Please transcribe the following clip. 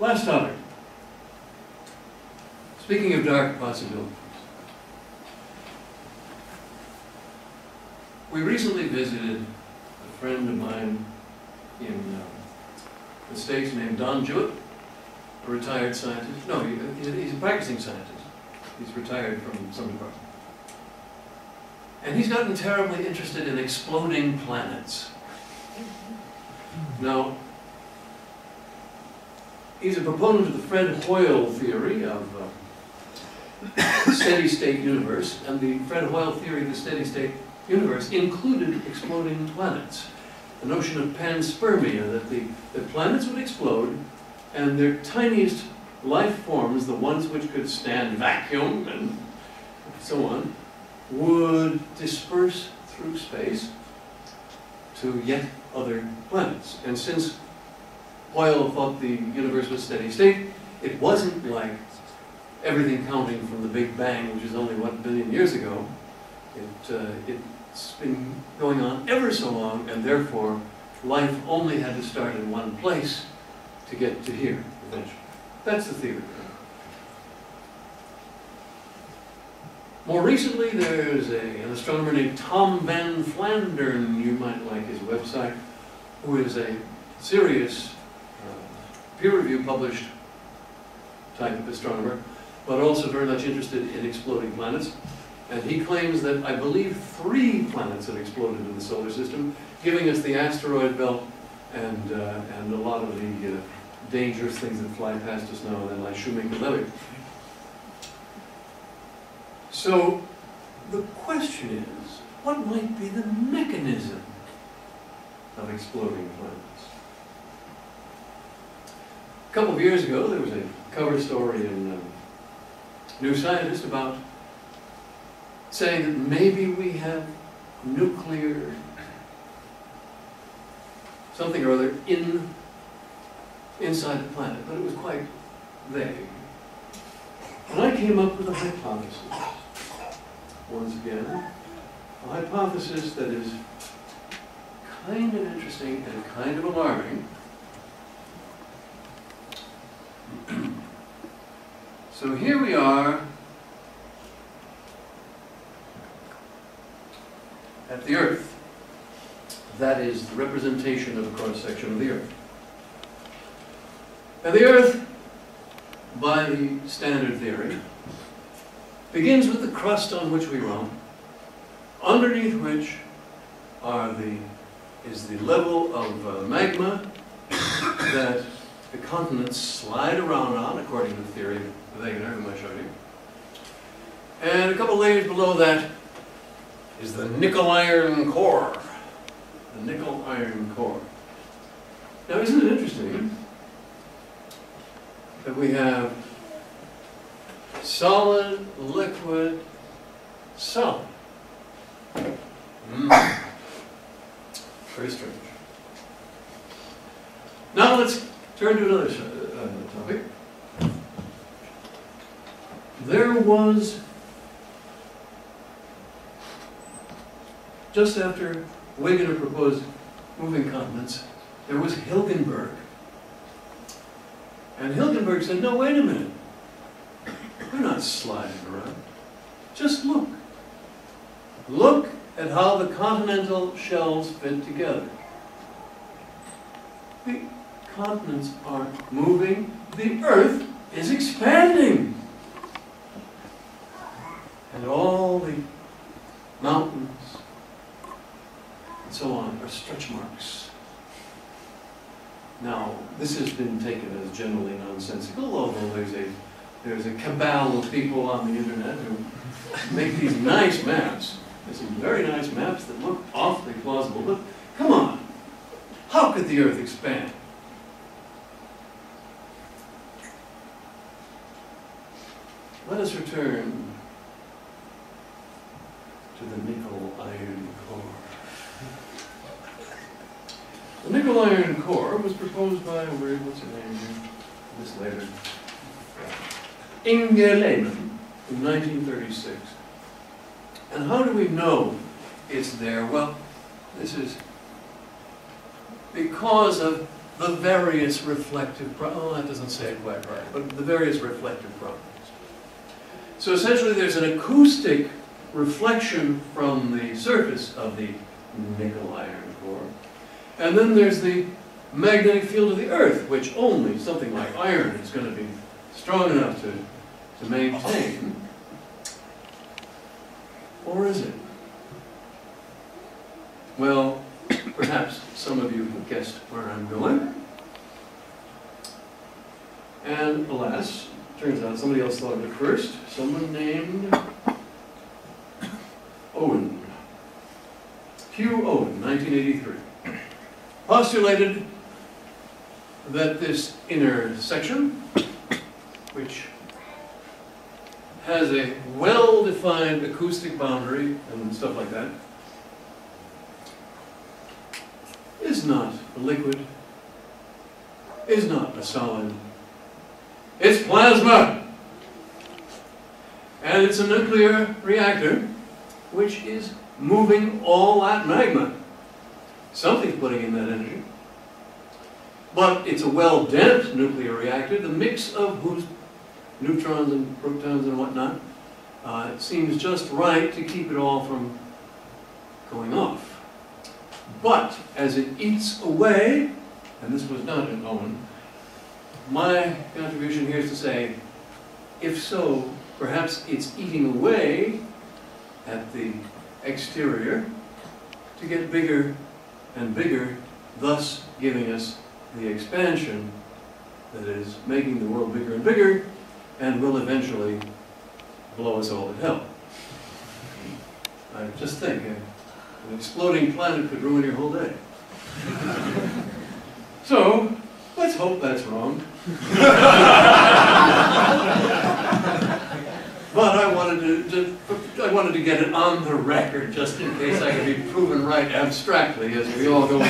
Last topic. Speaking of dark possibilities, we recently visited a friend of mine in the States named Don Jewett, a retired scientist. No, he's a practicing scientist. He's retired from some department. And he's gotten terribly interested in exploding planets. Now, he's a proponent of the Fred Hoyle theory of the steady-state universe, and the Fred Hoyle theory of the steady-state universe included exploding planets. The notion of panspermia, that the planets would explode, and their tiniest life forms, the ones which could stand vacuum and so on, would disperse through space to yet other planets. And since Hoyle thought the universe was steady state, it wasn't like everything counting from the Big Bang, which is only, what, a billion years ago. It's been going on ever so long, and therefore life only had to start in one place to get to here eventually. That's the theory. More recently, there's an astronomer named Tom Van Flandern, you might like his website, who is a serious peer-review published type of astronomer, but also very much interested in exploding planets. And he claims that, I believe, 3 planets have exploded in the solar system, giving us the asteroid belt and a lot of the dangerous things that fly past us now and then, like Shoemaker-Levy. So the question is, what might be the mechanism of exploding planets? A couple of years ago, there was a cover story in New Scientist about saying that maybe we have nuclear something or other inside the planet, but it was quite vague. And I came up with a hypothesis. Once again, a hypothesis that is kind of interesting and kind of alarming. So here we are at the Earth. That is the representation of a cross-section of the Earth. And the Earth, by the standard theory, begins with the crust on which we roam, underneath which is the level of magma that the continents slide around on, according to the theory of Wegener, whom I showed you. And a couple layers below that is the nickel-iron core. The nickel-iron core. Now, isn't it interesting that we have solid, liquid, solid? Very strange. Now let's turn to another topic. There was, just after Wegener proposed moving continents, there was Hilgenberg. And Hilgenberg said, no, wait a minute. We're not sliding around. Just look. Look at how the continental shelves fit together. The continents aren't moving. The Earth is expanding. And all the mountains and so on are stretch marks. Now, this has been taken as generally nonsensical, although there's a cabal of people on the internet who make these nice maps. There's some very nice maps that look awfully plausible, but come on, how could the Earth expand? Let us return to the nickel-iron core. The nickel-iron core was proposed by what's her name here? This later. Inge Lehmann in 1936. And how do we know it's there? Well, this is because of the various reflective properties. Oh, that doesn't say it quite right, but the various reflective properties. So essentially there's an acoustic reflection from the surface of the nickel iron core. And then there's the magnetic field of the Earth, which only something like iron is going to be strong enough to maintain. Or is it? Well, perhaps some of you have guessed where I'm going. And alas, turns out somebody else thought of it first. Someone named Owen. Hugh Owen, 1983. Postulated that this inner section, which has a well-defined acoustic boundary and stuff like that, is not a liquid, is not a solid. It's plasma! And it's a nuclear reactor which is moving all that magma. Something's putting in that energy. But it's a well-damped nuclear reactor. The mix of whose neutrons and protons and whatnot seems just right to keep it all from going off. But as it eats away, and this was not in Owen, my contribution here is to say, if so, perhaps it's eating away at the exterior to get bigger and bigger, thus giving us the expansion that is making the world bigger and bigger and will eventually blow us all to hell. I just think an exploding planet could ruin your whole day. So, let's hope that's wrong. But I wanted to get it on the record just in case I could be proven right abstractly as we all go along.